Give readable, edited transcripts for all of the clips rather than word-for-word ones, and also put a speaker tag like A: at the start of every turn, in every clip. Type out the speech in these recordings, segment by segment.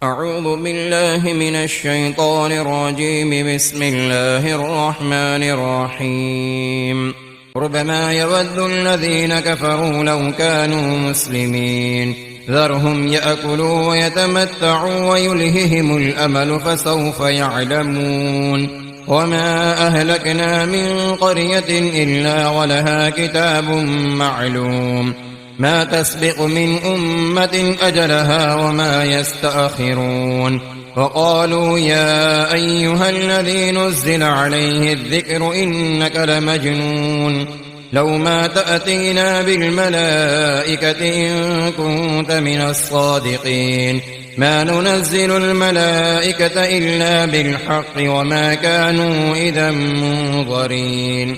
A: أعوذ بالله من الشيطان الرجيم. بسم الله الرحمن الرحيم. ربما يود الذين كفروا لو كانوا مسلمين ذرهم يأكلوا ويتمتعوا ويلههم الأمل فسوف يعلمون. وما أهلكنا من قرية إلا ولها كتاب معلوم ما تسبق من أمة أجلها وما يستأخرون. وقالوا يا أيها الذي نزل عليه الذكر إنك لمجنون لو ما تأتينا بالملائكة إن كنت من الصادقين ما ننزل الملائكة إلا بالحق وما كانوا إذا منظرين.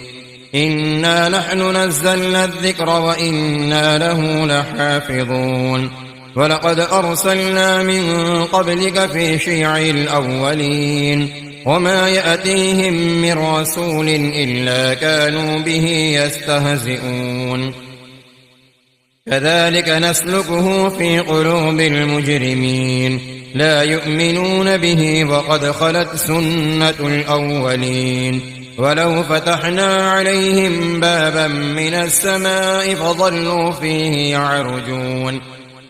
A: إنا نحن نزلنا الذكر وإنا له لحافظون. ولقد أرسلنا من قبلك في شيع الأولين وما يأتيهم من رسول إلا كانوا به يستهزئون. كذلك نسلكه في قلوب المجرمين لا يؤمنون به وقد خلت سنة الأولين. ولو فتحنا عليهم بابا من السماء فظلوا فيه يعرجون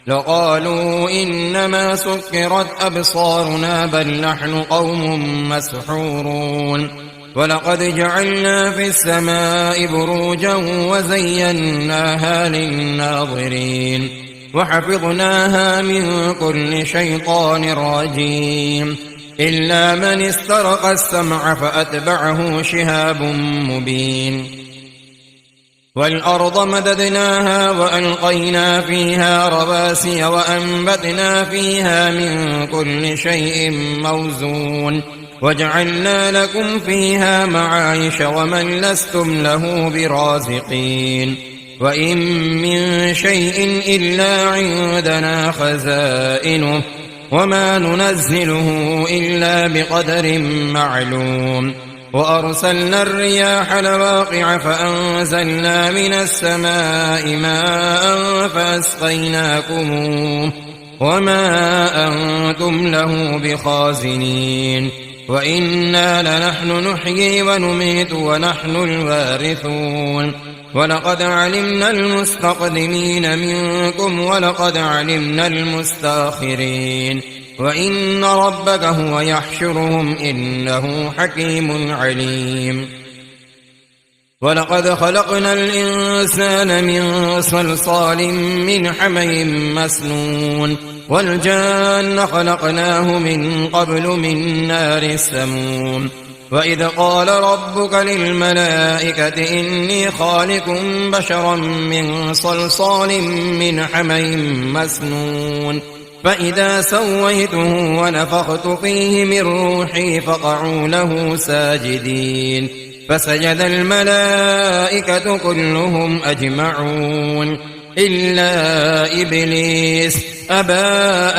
A: لقالوا إنما سكرت أبصارنا بل نحن قوم مسحورون. ولقد جعلنا في السماء بروجا وزيناها للناظرين وحفظناها من كل شيطان رجيم إلا من استرق السمع فأتبعه شهاب مبين. والأرض مددناها وألقينا فيها رواسي وأنبتنا فيها من كل شيء موزون وجعلنا لكم فيها معايش ومن لستم له برازقين. وإن من شيء إلا عندنا خزائنه وما ننزله إلا بقدر معلوم. وأرسلنا الرياح لواقع فأنزلنا من السماء ماء فأسقيناكموه وما أنتم له بخازنين. وإنا لنحن نحيي ونميت ونحن الوارثون. ولقد علمنا المستقدمين منكم ولقد علمنا المستأخرين وإن ربك هو يحشرهم إنه حكيم عليم. ولقد خلقنا الإنسان من صلصال من حمإ مسنون والجان خلقناه من قبل من نار السموم. وإذ قال ربك للملائكة إني خالق بشرا من صلصال من حمإ مسنون فإذا سويته ونفخت فيه من روحي فقعوا له ساجدين فسجد الملائكة كلهم أجمعون إلا إبليس أبى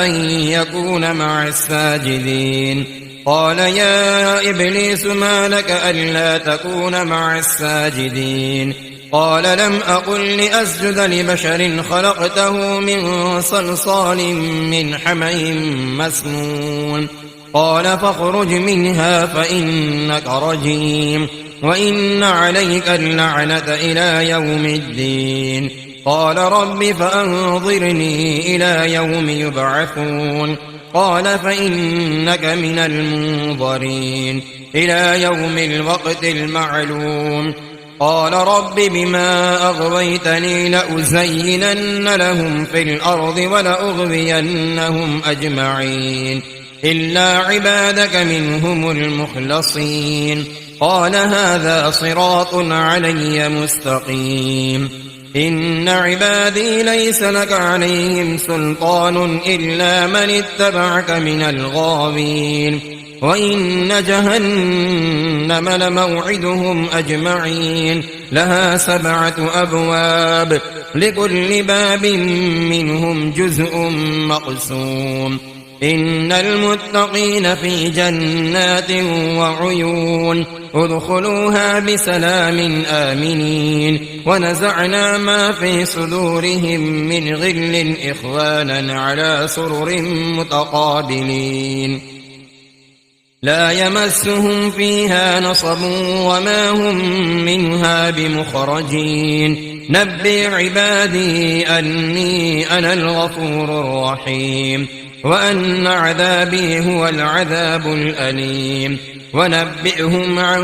A: أن يكون مع الساجدين. قال يا إبليس ما لك ألا تكون مع الساجدين؟ قال لم أقل لأسجد لبشر خلقته من صلصال من حمإ مسنون. قال فاخرج منها فإنك رجيم وإن عليك اللعنة إلى يوم الدين. قال رب فأنظرني إلى يوم يبعثون. قال فإنك من المنظرين إلى يوم الوقت المعلوم. قال رب بما أغويتني لأزينن لهم في الأرض ولأغوينهم أجمعين إلا عبادك منهم المخلصين. قال هذا صراط علي مستقيم. إن عبادي ليس لك عليهم سلطان إلا من اتبعك من الغاوين. وإن جهنم لموعدهم أجمعين لها 7 أبواب لكل باب منهم جزء مقسوم. إن المتقين في جنات وعيون ادخلوها بسلام آمنين ونزعنا ما في صدورهم من غل إخوانا على سرر متقابلين لا يمسهم فيها نصب وما هم منها بمخرجين نبئ عبادي أني أنا الغفور الرحيم وأن عذابي هو العذاب الأليم ونبئهم عن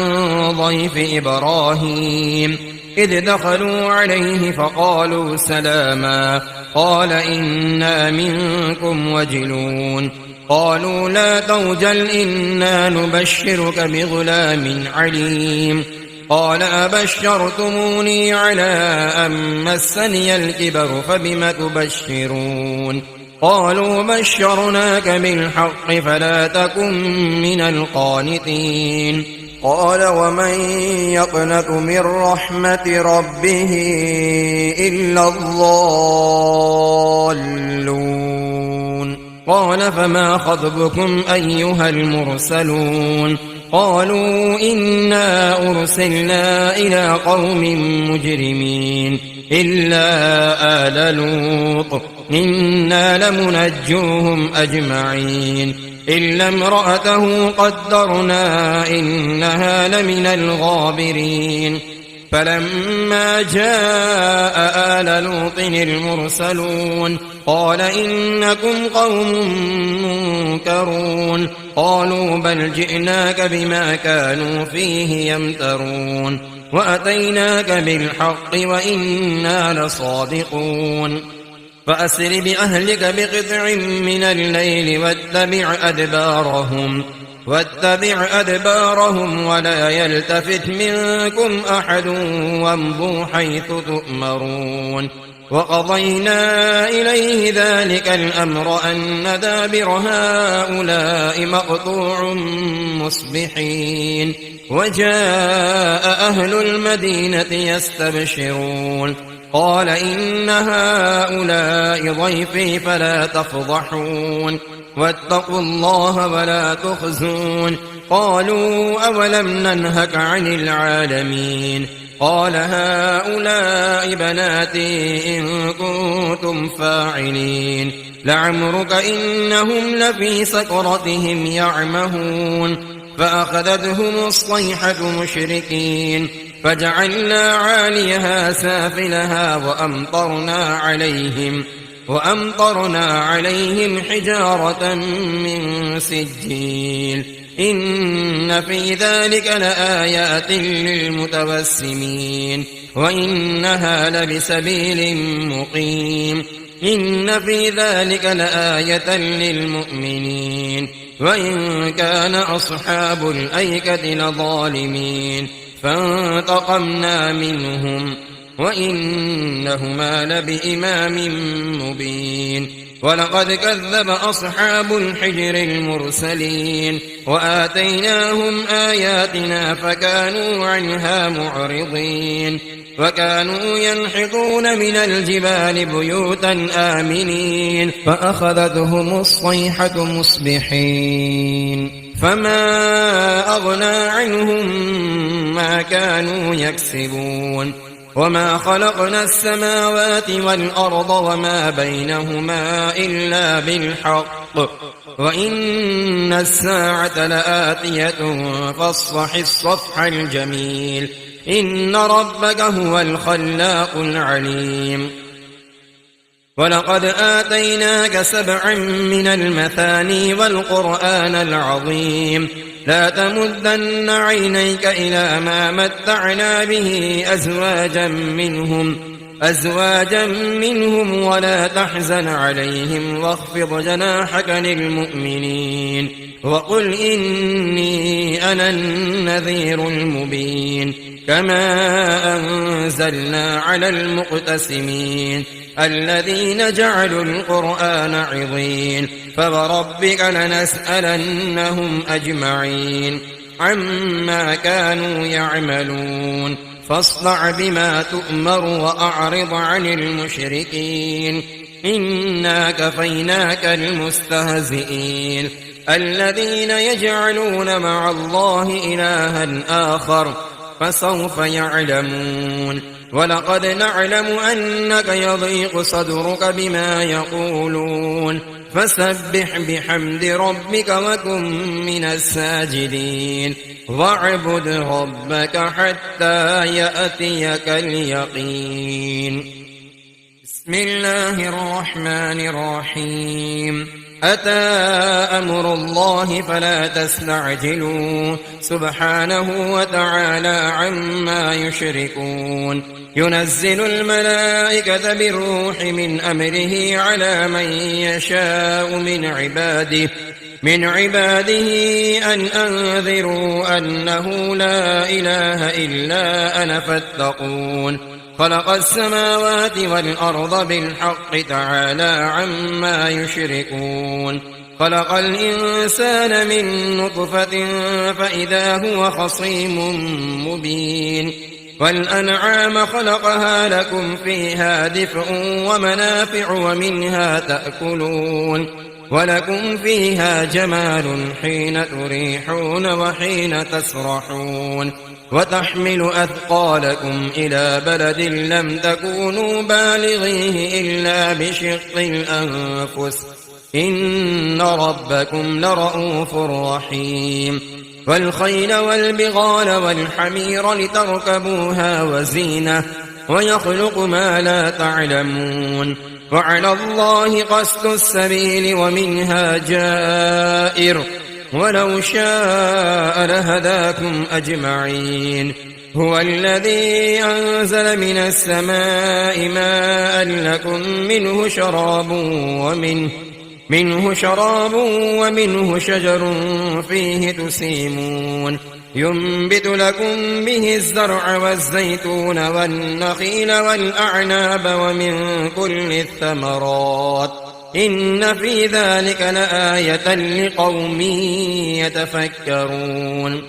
A: ضيف إبراهيم إذ دخلوا عليه فقالوا سلاما قال إنا منكم وجلون قالوا لا توجل إنا نبشرك بغلام عليم قال أبشرتموني على أن مسني الكبر فبم تبشرون قالوا بشرناك بالحق فلا تكن من القانطين قال ومن يقنط من رحمة ربه إلا الضالون قال فما خطبكم أيها المرسلون قالوا إنا أرسلنا إلى قوم مجرمين إلا آل لوط إنا لمنجوهم أجمعين إلا امرأته قدرنا إنها لمن الغابرين فلما جاء آل لوط المرسلون قال إنكم قوم منكرون قالوا بل جئناك بما كانوا فيه يمترون وأتيناك بالحق وإنا لصادقون فأسر بأهلك بقطع من الليل واتبع أدبارهم ولا يلتفت منكم أحد وامضوا حيث تؤمرون وقضينا إليه ذلك الأمر أن دابر هؤلاء مقطوع مصبحين وجاء أهل المدينة يستبشرون قال إن هؤلاء ضيفي فلا تفضحون واتقوا الله ولا تخزون قالوا أولم ننهك عن العالمين قال هؤلاء بناتي إن كنتم فاعلين لعمرك إنهم لفي سكرتهم يعمهون فأخذتهم الصيحة مشركين فجعلنا عاليها سافلها وأمطرنا عليهم حجارة من سجيل إن في ذلك لآيات للمتوسمين وإنها لبسبيل مقيم إن في ذلك لآية للمؤمنين وإن كان أصحاب الأيكة لظالمين فانتقمنا منهم وإنهما لبإمام مبين ولقد كذب أصحاب الحجر المرسلين وآتيناهم آياتنا فكانوا عنها معرضين وكانوا ينحتون من الجبال بيوتا آمنين فأخذتهم الصيحة مصبحين فما أغنى عنهم ما كانوا يكسبون وما خلقنا السماوات والأرض وما بينهما إلا بالحق وإن الساعة لآتية فاصفح الصفح الجميل إن ربك هو الخلاق العليم ولقد آتيناك 7 من المثاني والقرآن العظيم لا تمدن عينيك إلى ما متعنا به أزواجا منهم ولا تحزن عليهم واخفض جناحك للمؤمنين وقل إني أنا النذير المبين كما أنزلنا على المقتسمين الذين جعلوا القرآن عضين فوربك لنسألنهم أجمعين عما كانوا يعملون فاصدع بما تؤمر وأعرض عن المشركين إنا كفيناك المستهزئين الذين يجعلون مع الله إلها آخر فسوف يعلمون ولقد نعلم أنك يضيق صدرك بما يقولون فسبح بحمد ربك وكن من الساجدين واعبد ربك حتى يأتيك اليقين. بسم الله الرحمن الرحيم. أتى أمر الله فلا تستعجلوه سبحانه وتعالى عما يشركون ينزل الملائكة بالروح من أمره على من يشاء من عباده أن أنذروا أنه لا إله إلا أنا فاتقون خلق السماوات والأرض بالحق تعالى عما يشركون خلق الإنسان من نطفة فإذا هو خصيم مبين والأنعام خلقها لكم فيها دفء ومنافع ومنها تأكلون ولكم فيها جمال حين تريحون وحين تسرحون وتحمل أثقالكم إلى بلد لم تكونوا بالغيه إلا بشق الأنفس إن ربكم لرؤوف رحيم والخيل والبغال والحمير لتركبوها وزينة ويخلق ما لا تعلمون وعلى الله قصد السبيل ومنها جائر ولو شاء لهداكم أجمعين هو الذي أنزل من السماء ماء لكم منه شراب ومنه شجر فيه تسيمون ينبت لكم به الزرع والزيتون والنخيل والأعناب ومن كل الثمرات إن في ذلك لآية لقوم يتفكرون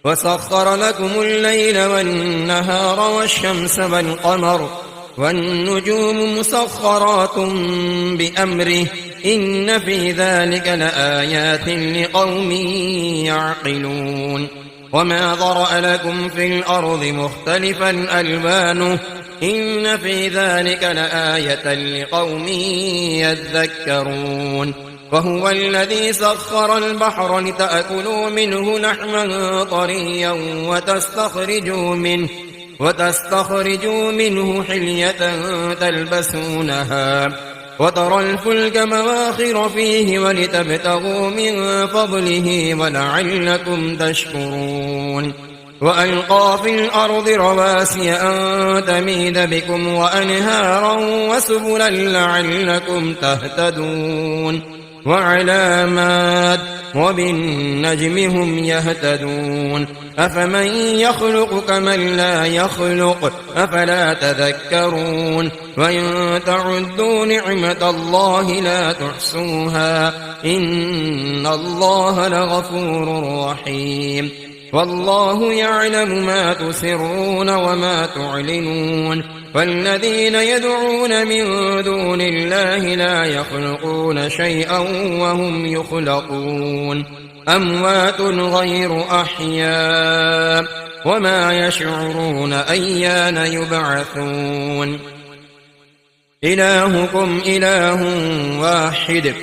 A: وسخر لكم الليل والنهار والشمس والقمر والنجوم مسخرات بأمره إن في ذلك لآيات لقوم يعقلون وما ذرأ لكم في الأرض مختلفا ألوانه إن في ذلك لآية لقوم يذكرون وهو الذي سخر البحر لتأكلوا منه لحما طريا وتستخرجوا منه حلية تلبسونها وترى الفلك مواخر فيه ولتبتغوا من فضله ولعلكم تشكرون وألقى في الأرض رواسي أن تميد بكم وأنهارا وسبلا لعلكم تهتدون وعلامات وبالنجم هم يهتدون أفمن يخلق كمن لا يخلق أفلا تذكرون وإن تعدوا نعمة الله لا تحصوها إن الله لغفور رحيم والله يعلم ما تسرون وما تعلنون والذين يدعون من دون الله لا يخلقون شيئا وهم يخلقون أموات غير أحياء وما يشعرون أيان يبعثون إلهكم إله واحد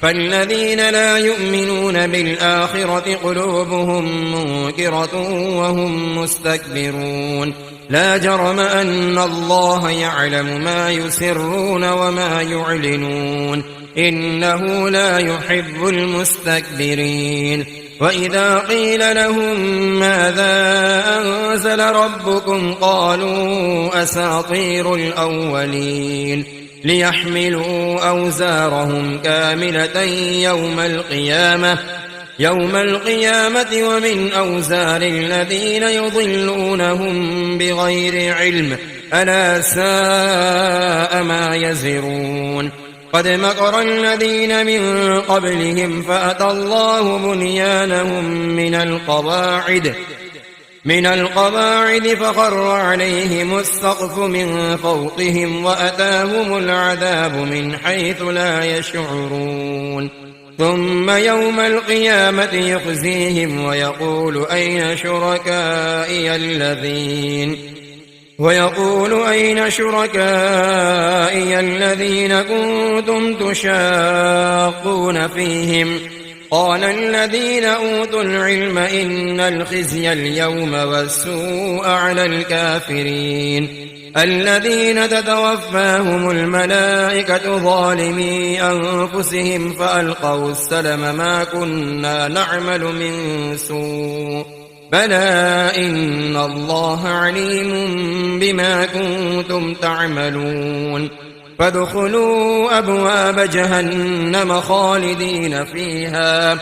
A: فالذين لا يؤمنون بالآخرة قلوبهم منكرة وهم مستكبرون لا جرم أن الله يعلم ما يسرون وما يعلنون إنه لا يحب المستكبرين وإذا قيل لهم ماذا أنزل ربكم قالوا أساطير الأولين ليحملوا أوزارهم كاملة يوم القيامة ومن أوزار الذين يضلونهم بغير علم ألا ساء ما يزرون قد مكر الذين من قبلهم فأتى الله بنيانهم من القواعد فخر عليهم السقف من فوقهم وأتاهم العذاب من حيث لا يشعرون ثم يوم القيامة يخزيهم ويقول أين شركائي الذين كنتم تشاقون فيهم قال الذين أوتوا العلم إن الخزي اليوم والسوء على الكافرين الذين تتوفاهم الملائكة ظالمي أنفسهم فألقوا السلم ما كنا نعمل من سوء بلى إن الله عليم بما كنتم تعملون فادخلوا أبواب جهنم خالدين فيها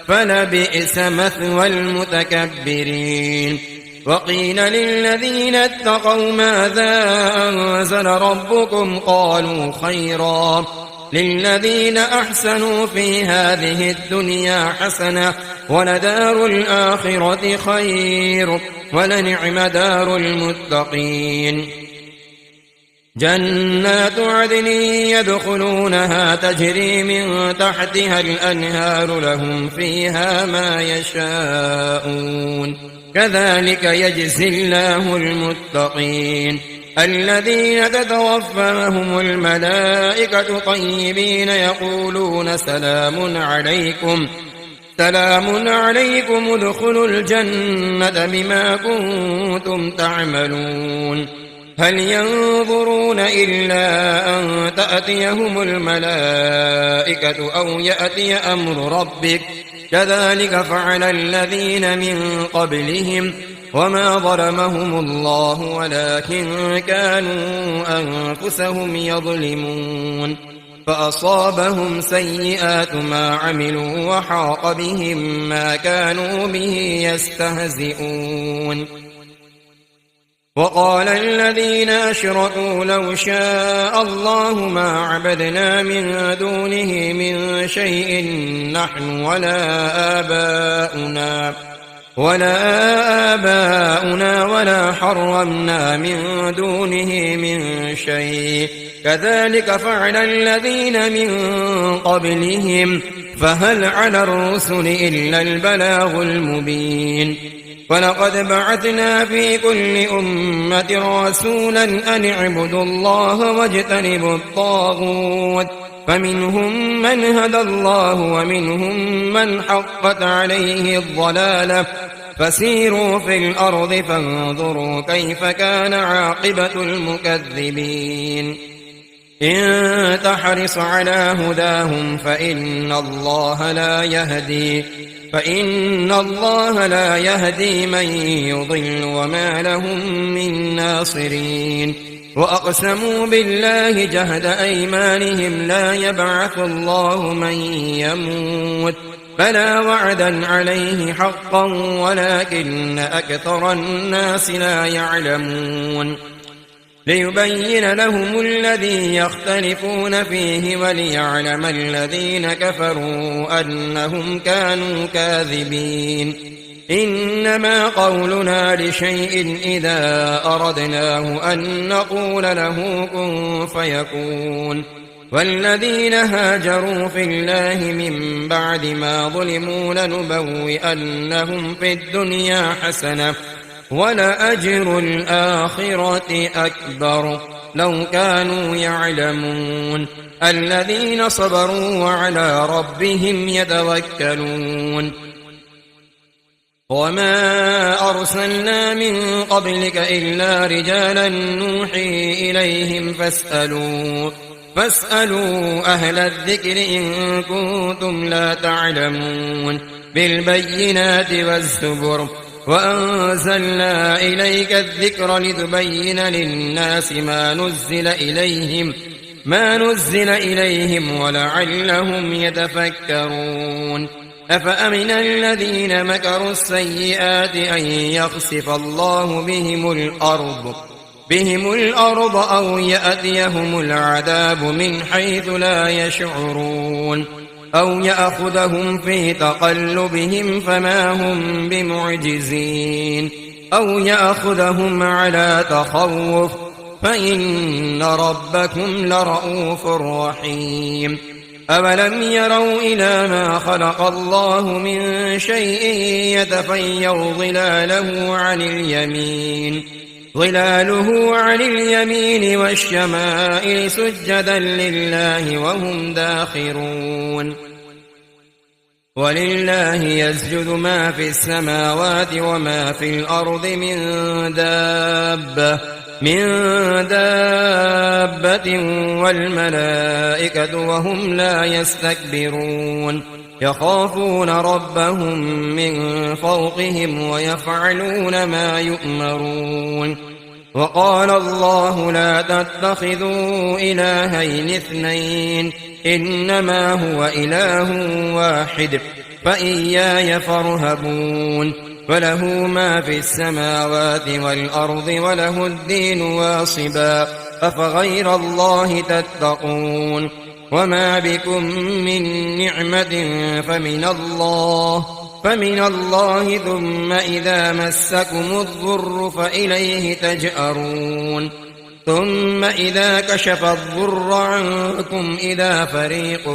A: فلبئس مثوى المتكبرين وقيل للذين اتقوا ماذا أنزل ربكم قالوا خيرا للذين أحسنوا في هذه الدنيا حسنة ولدار الآخرة خير ولنعم دار المتقين جنات عدن يدخلونها تجري من تحتها الأنهار لهم فيها ما يشاءون كذلك يجزي الله المتقين الذين تتوفاهم الملائكة طيبين يقولون سلام عليكم ادخلوا الجنة بما كنتم تعملون هل ينظرون إلا أن تأتيهم الملائكة أو يأتي أمر ربك كذلك فعل الذين من قبلهم وما ظلمهم الله ولكن كانوا أنفسهم يظلمون فأصابهم سيئات ما عملوا وحاق بهم ما كانوا به يستهزئون وقال الذين أشركوا لو شاء الله ما عبدنا من دونه من شيء نحن ولا آباؤنا ولا حرمنا من دونه من شيء كذلك فعل الذين من قبلهم فهل على الرسل إلا البلاغ المبين ولقد بعثنا في كل أمة رسولا أن اعبدوا الله واجتنبوا الطاغوت فمنهم من هدى الله ومنهم من حقت عليه الضلالة فسيروا في الأرض فانظروا كيف كان عاقبة المكذبين إن تحرص على هداهم فإن الله لا يهدي من يضل وما لهم من ناصرين وأقسموا بالله جهد أيمانهم لا يبعث الله من يموت بلى وعدا عليه حقا ولكن أكثر الناس لا يعلمون ليبين لهم الذي يختلفون فيه وليعلم الذين كفروا أنهم كانوا كاذبين إنما قولنا لشيء إذا أردناه أن نقول له كن فيكون والذين هاجروا في الله من بعد ما ظلموا لنبوئنهم في الدنيا حسنة ولأجر الآخرة أكبر لو كانوا يعلمون الذين صبروا وعلى ربهم يتوكلون وما أرسلنا من قبلك إلا رجالا نوحي إليهم فاسألوا أهل الذكر إن كنتم لا تعلمون بالبينات والزبر وأنزلنا إليك الذكر لتبين للناس ما نزل إليهم ولعلهم يتفكرون أفأمن الذين مكروا السيئات أن يخسف الله بهم الأرض أو يأتيهم العذاب من حيث لا يشعرون أو يأخذهم في تقلبهم فما هم بمعجزين أو يأخذهم على تخوف فإن ربكم لرءوف رحيم أولم يروا إلى ما خلق الله من شيء يتفيأ ظلاله عن اليمين والشمائل سجدا لله وهم داخرون ولله يسجد ما في السماوات وما في الأرض من دابة والملائكة وهم لا يستكبرون يخافون ربهم من فوقهم ويفعلون ما يؤمرون وقال الله لا تتخذوا إلهين اثنين إنما هو إله واحد فإياي فارهبون وله ما في السماوات والأرض وله الدين واصبا أفغير الله تتقون وما بكم من نعمة فمن الله ثم إذا مسكم الضر فإليه تجأرون ثم إذا كشف الضر عنكم إذا فريق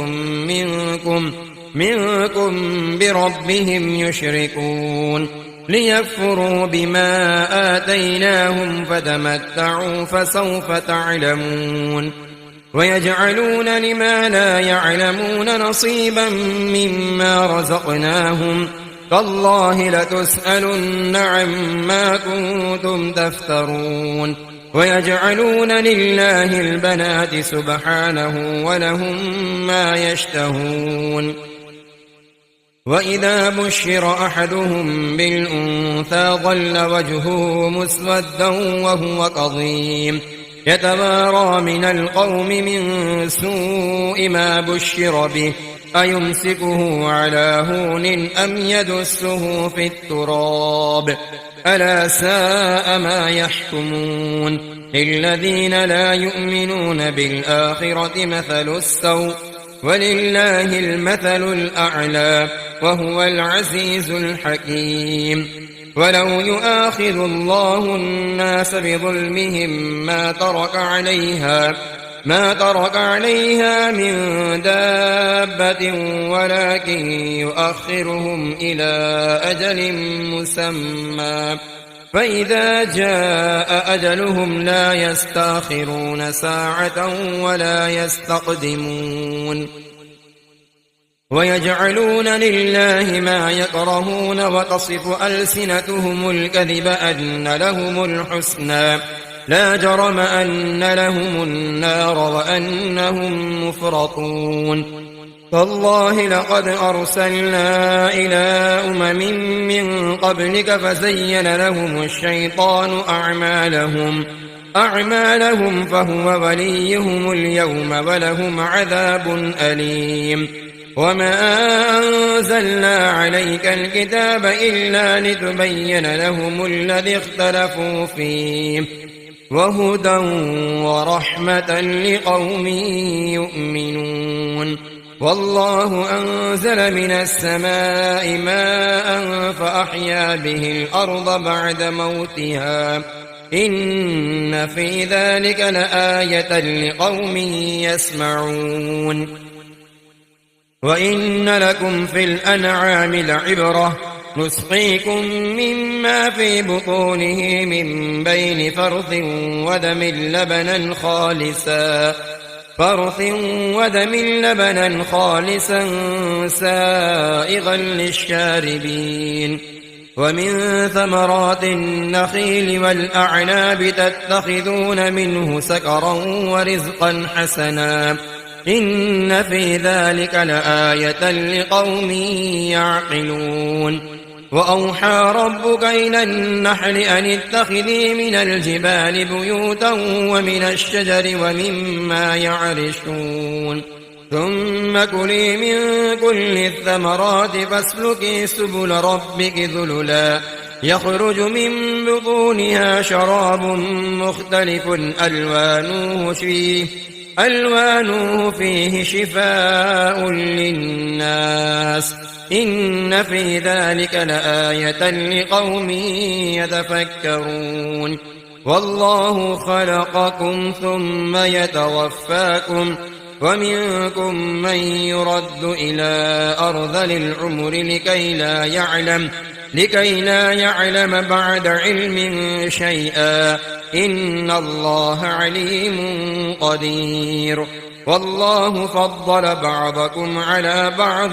A: منكم بربهم يشركون ليكفروا بما آتيناهم فتمتعوا فسوف تعلمون ويجعلون لما لا يعلمون نصيبا مما رزقناهم تالله لتسألن عما كنتم تفترون ويجعلون لله البنات سبحانه ولهم ما يشتهون وإذا بشر أحدهم بالأنثى ظل وجهه مسودا وهو كظيم يتوارى من القوم من سوء ما بشر به أيمسكه على هون أم يدسه في التراب ألا ساء ما يحكمون للذين لا يؤمنون بالآخرة مثل السوء ولله المثل الأعلى وهو العزيز الحكيم ولو يؤاخذ الله الناس بظلمهم ما ترك عليها من دابة ولكن يؤخرهم إلى أجل مسمى فإذا جاء أجلهم لا يستأخرون ساعة ولا يستقدمون ويجعلون لله ما يكرهون وتصف ألسنتهم الكذب أن لهم الحسنى لا جرم أن لهم النار وأنهم مفرطون تالله لقد أرسلنا إلى من قبلك فزين لهم الشيطان أعمالهم فهو وليهم اليوم ولهم عذاب أليم وما أنزلنا عليك الكتاب إلا لتبين لهم الذي اختلفوا فيه وهدى ورحمة لقوم يؤمنون والله أنزل من السماء ماء فأحيا به الأرض بعد موتها إن في ذلك لآية لقوم يسمعون وإن لكم في الأنعام لعبرة نسقيكم مما في بطونه من بين فرث ودم لبنا خالصا سائغا للشاربين ومن ثمرات النخيل والأعناب تتخذون منه سكرا ورزقا حسنا إن في ذلك لآية لقوم يعقلون وأوحى ربك إلى النحل أن اتخذي من الجبال بيوتا ومن الشجر ومما يعرشون ثم كلي من كل الثمرات فاسلكي سبل ربك ذللا يخرج من بطونها شراب مختلف ألوانه فيه شفاء للناس إن في ذلك لآية لقوم يتفكرون والله خلقكم ثم يتوفاكم ومنكم من يرد إلى أرذل العمر لكي لا يعلم بعد علم شيئا إن الله عليم قدير والله فضل بعضكم على بعض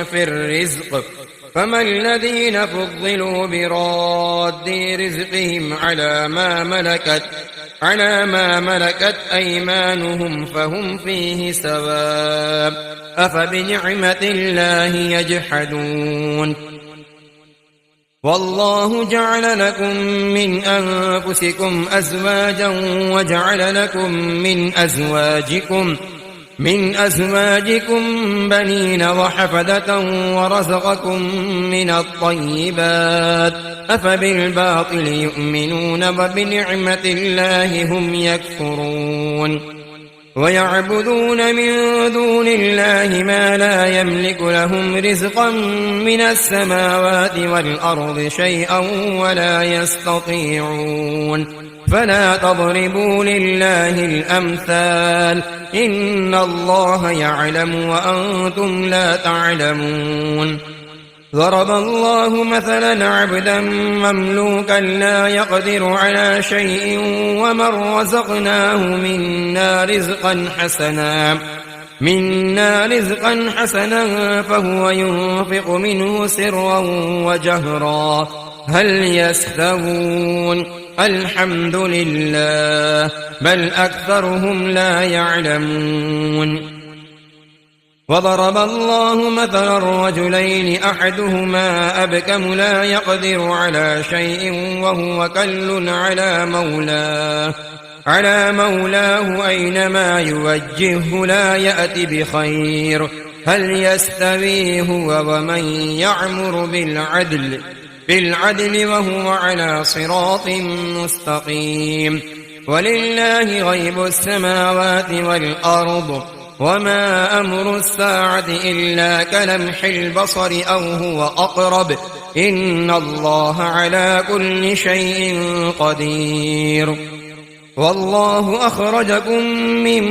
A: في الرزق فما الذين فضلوا براد رزقهم على ما ملكت أيمانهم فهم فيه سواء أفبنعمة الله يجحدون والله جعل لكم من أنفسكم أزواجا وجعل لكم من أزواجكم بنين وحفدة ورزقكم من الطيبات أفبالباطل يؤمنون وبنعمة الله هم يكفرون ويعبدون من دون الله ما لا يملك لهم رزقا من السماوات والأرض شيئا ولا يستطيعون فلا تضربوا لله الأمثال إن الله يعلم وأنتم لا تعلمون ضرب الله مثلا عبدا مملوكا لا يقدر على شيء ومن رزقناه منا رزقا حسنا فهو ينفق منه سرا وجهرا هل يستوون الحمد لله بل أكثرهم لا يعلمون وضرب الله مثلا الرجلين أحدهما أبكم لا يقدر على شيء وهو كل على مولاه أينما يوجهه لا يأتي بخير هل يستوي هو ومن يعمر بالعدل وهو على صراط مستقيم ولله غيب السماوات والأرض وما أمر الساعة إلا كلمح البصر أو هو أقرب إن الله على كل شيء قدير والله أخرجكم من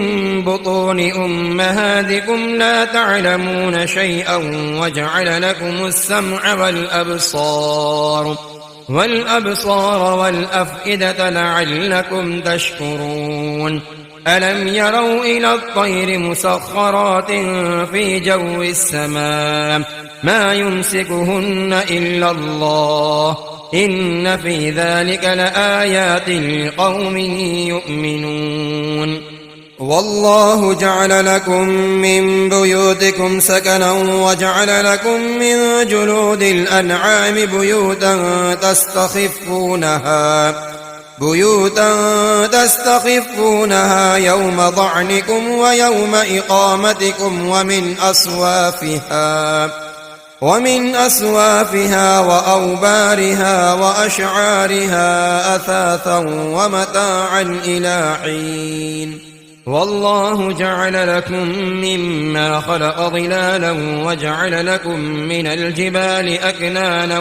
A: بطون أمهاتكم لا تعلمون شيئا وجعل لكم السمع والأبصار والأفئدة لعلكم تشكرون ألم يروا إلى الطير مسخرات في جو السماء ما يمسكهن إلا الله إن في ذلك لآيات لقوم يؤمنون والله جعل لكم من بيوتكم سكنا وجعل لكم من جلود الأنعام بيوتا تستخفونها يوم ضعنكم ويوم إقامتكم ومن أصوافها وأوبارها وأشعارها أثاثا ومتاعا إلى حين والله جعل لكم مما خلق ظلالا وجعل لكم من الجبال أكنانا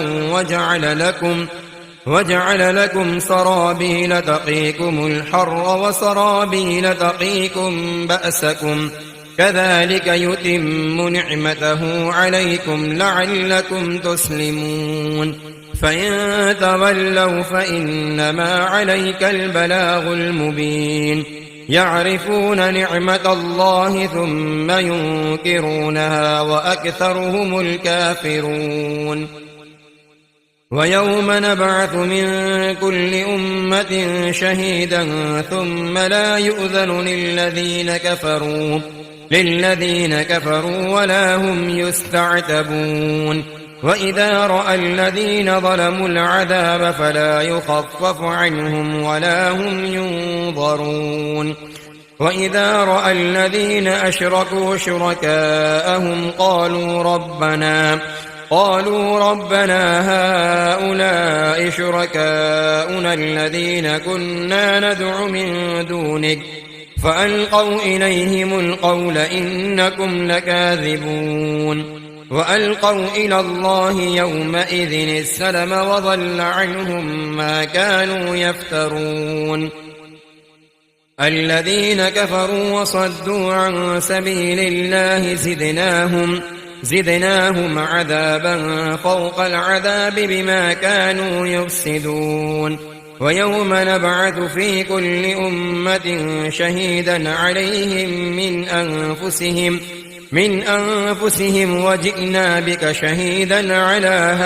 A: وجعل لكم سرابيل تقيكم الحر وسرابيل تقيكم بأسكم كذلك يتم نعمته عليكم لعلكم تسلمون فإن تولوا فإنما عليك البلاغ المبين يعرفون نعمة الله ثم ينكرونها وأكثرهم الكافرون ويوم نبعث من كل أمة شهيدا ثم لا يؤذن للذين كفروا ولا هم يستعتبون وإذا رأى الذين ظلموا العذاب فلا يخفف عنهم ولا هم ينظرون وإذا رأى الذين أشركوا شركاءهم قالوا ربنا هؤلاء شركاؤنا الذين كنا ندعو من دونك فألقوا إليهم القول إنكم لكاذبون وألقوا إلى الله يومئذ السلم وضل عنهم ما كانوا يفترون الذين كفروا وصدوا عن سبيل الله زدناهم عذابا فوق العذاب بما كانوا يفسدون ويوم نبعث في كل أمة شهيدا عليهم من أنفسهم وجئنا بك شهيدا على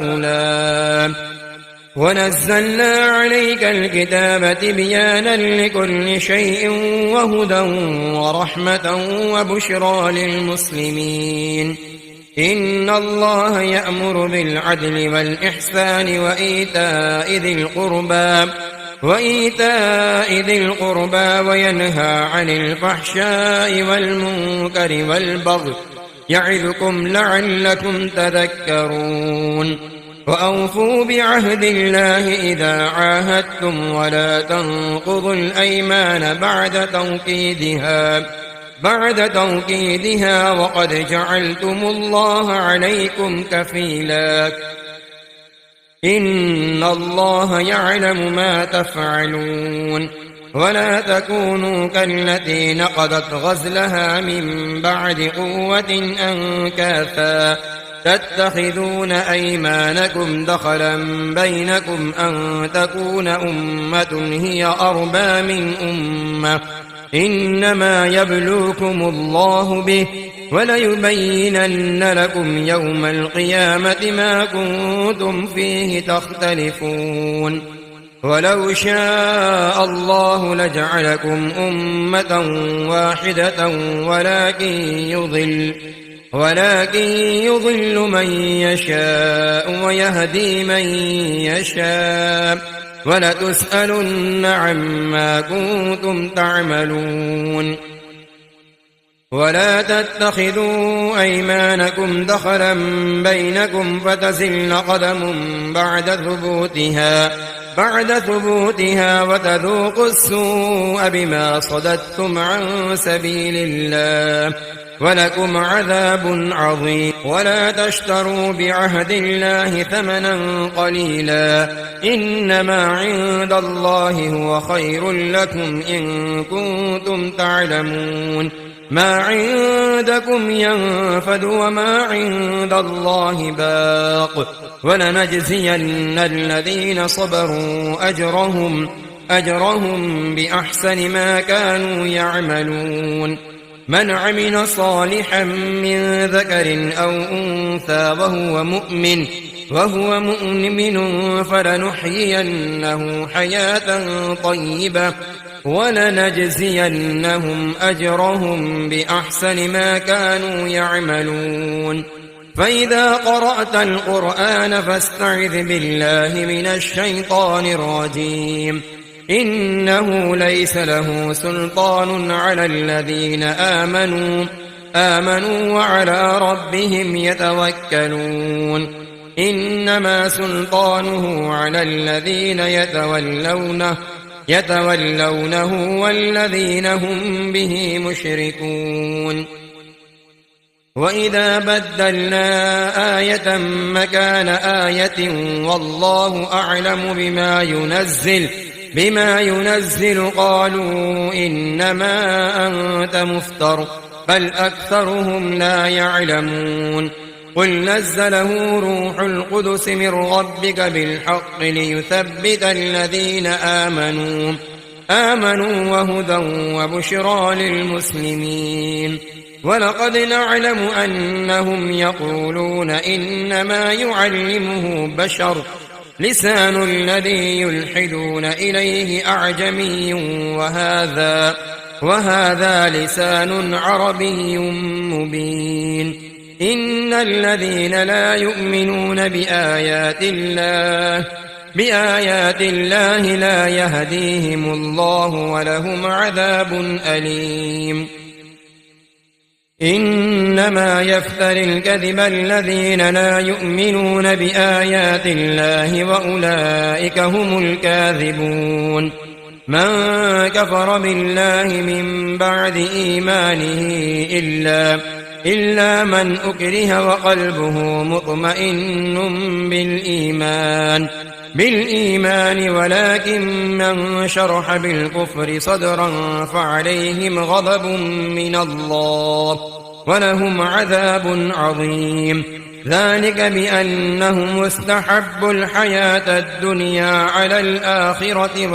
A: هؤلاء ونزلنا عليك الكتاب تبيانا لكل شيء وهدى ورحمة وبشرى للمسلمين إن الله يأمر بالعدل والإحسان وإيتاء ذي القربى وينهى عن الفحشاء والمنكر والبغي يعظكم لعلكم تذكرون وأوفوا بعهد الله إذا عاهدتم ولا تنقضوا الأيمان بعد توكيدها وقد جعلتم الله عليكم كفيلا إن الله يعلم ما تفعلون ولا تكونوا كالتي نقضت غزلها من بعد قوة أنكاثا تتخذون أيمانكم دخلا بينكم أن تكون أمة هي أربى من أمة إنما يبلوكم الله به وليبينن لكم يوم القيامة ما كنتم فيه تختلفون ولو شاء الله لجعلكم أمة واحدة ولكن يضل من يشاء ويهدي من يشاء ولتسألن عما كنتم تعملون ولا تتخذوا أيمانكم دخلا بينكم فتزل قدم بعد ثبوتها وتذوقوا السوء بما صددتم عن سبيل الله ولكم عذاب عظيم ولا تشتروا بعهد الله ثمنا قليلا إنما عند الله هو خير لكم إن كنتم تعلمون ما عندكم ينفد وما عند الله باق ولنجزين الذين صبروا أجرهم بأحسن ما كانوا يعملون من عمل صالحا من ذكر أو أنثى وهو مؤمن فلنحيينه حياة طيبة ولنجزينهم أجرهم بأحسن ما كانوا يعملون فإذا قرأت القرآن فاستعذ بالله من الشيطان الرجيم إنه ليس له سلطان على الذين آمنوا وعلى ربهم يتوكلون إنما سلطانه على الذين يتولونه والذين هم به مشركون وإذا بدلنا آية مكان آية والله أعلم بما ينزل قالوا إنما أنت مفتر بل أكثرهم لا يعلمون قل نزله روح القدس من ربك بالحق ليثبت الذين آمنوا وهدى وبشرى للمسلمين ولقد نعلم أنهم يقولون إنما يعلمه بشر لسان الذي يلحدون إليه أعجمي وهذا لسان عربي مبين إن الذين لا يؤمنون بآيات الله لا يهديهم الله ولهم عذاب أليم إنما يفتر الكذب الذين لا يؤمنون بآيات الله وأولئك هم الكاذبون من كفر بالله من بعد إيمانه إلا من أكره وقلبه مطمئن بالإيمان ولكن من شرح بالكفر صدرا فعليهم غضب من الله ولهم عذاب عظيم. ذلك بأنهم استحبوا الحياة الدنيا على الآخرة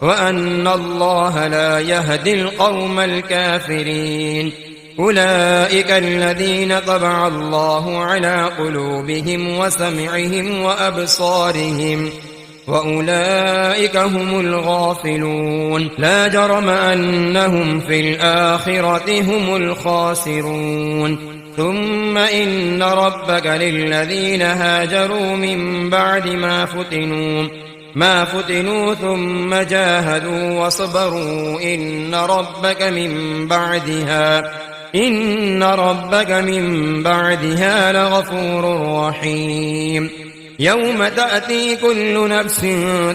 A: وأن الله لا يهدي القوم الكافرين. أولئك الذين طبع الله على قلوبهم وسمعهم وأبصارهم وأولئك هم الغافلون. لا جرم أنهم في الآخرة هم الخاسرون. ثم إن ربك للذين هاجروا من بعد ما فتنوا ثم جاهدوا وصبروا إن ربك من بعدها لغفور رحيم. يوم تأتي كل نفس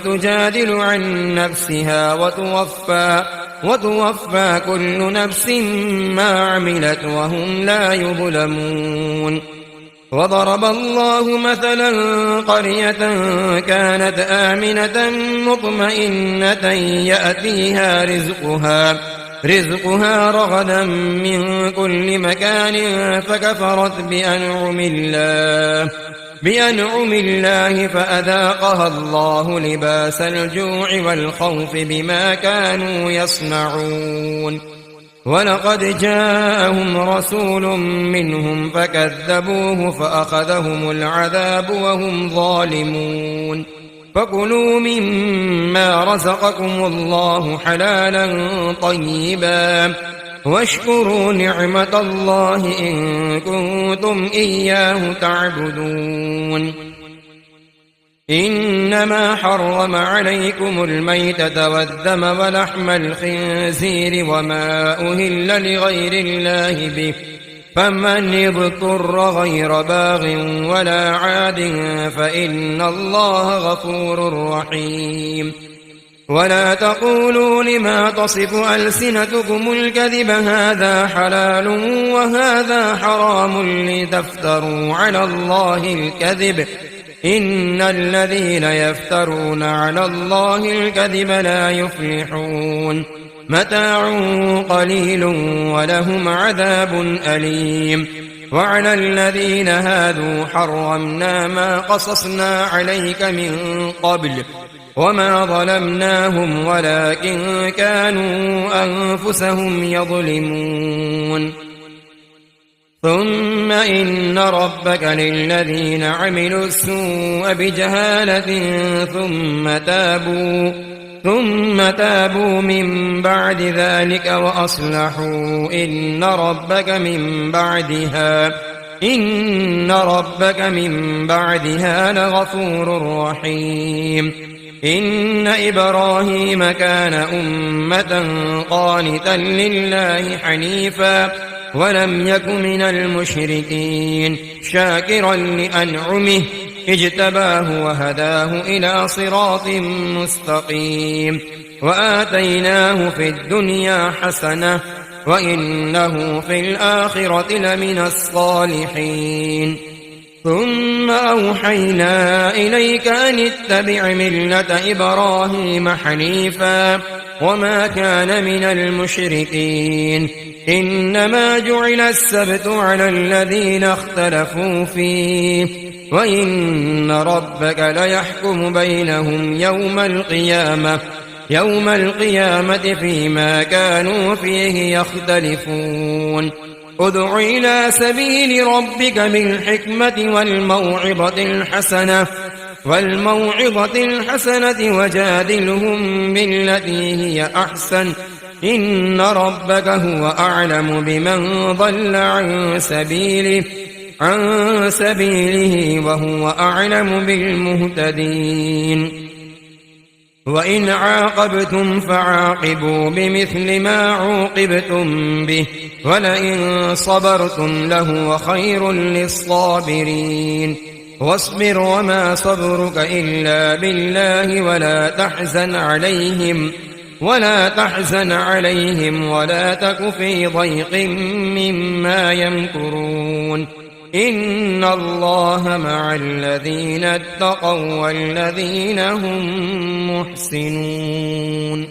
A: تجادل عن نفسها وتوفى كل نفس ما عملت وهم لا يظلمون. وضرب الله مثلا قرية كانت آمنة مطمئنة يأتيها رزقها رغدا من كل مكان فكفرت بأنعم الله فأذاقها الله لباس الجوع والخوف بما كانوا يصنعون. ولقد جاءهم رسول منهم فكذبوه فأخذهم العذاب وهم ظالمون. فكلوا مما رزقكم الله حلالا طيبا واشكروا نعمة الله إن كنتم إياه تعبدون. إنما حرم عليكم الميتة والدم ولحم الخنزير وما أهل لغير الله به فمن اضطر غير باغ ولا عاد فإن الله غفور رحيم. ولا tقولوا لما تصف ألسنتكم الكذب هذا حلال وهذا حرام لتفتروا على الله الكذب إن الذين يفترون على الله الكذب لا يفلحون. متاع قليل ولهم عذاب أليم. وعلى الذين هادوا حرمنا ما قصصنا عليك من قبل وما ظلمناهم ولكن كانوا أنفسهم يظلمون. ثم إن ربك للذين عملوا السوء بجهالة ثم تابوا من بعد ذلك وأصلحوا إن ربك من بعدها لغفور رحيم. إن إبراهيم كان أمة قانتا لله حنيفا ولم يك من المشركين شاكرا لأنعمه اجتباه وهداه إلى صراط مستقيم. وآتيناه في الدنيا حسنة وإنه في الآخرة لمن الصالحين. ثم أوحينا إليك أن اتبع ملة إبراهيم حنيفا وما كان من المشركين. إنما جعل السبت على الذين اختلفوا فيه وإن ربك ليحكم بينهم يوم القيامة فيما كانوا فيه يختلفون. ادع إلى سبيل ربك بالحكمة والموعظة الحسنة وجادلهم بالتي هي أحسن إن ربك هو أعلم بمن ضل عن سبيله وهو أعلم بالمهتدين. وإن عاقبتم فعاقبوا بمثل ما عوقبتم به ولئن صبرتم لهو خير للصابرين. واصبر وما صبرك إلا بالله ولا تحزن عليهم ولا تك في ضيق مما يمكرون إن الله مع الذين اتقوا والذين هم محسنون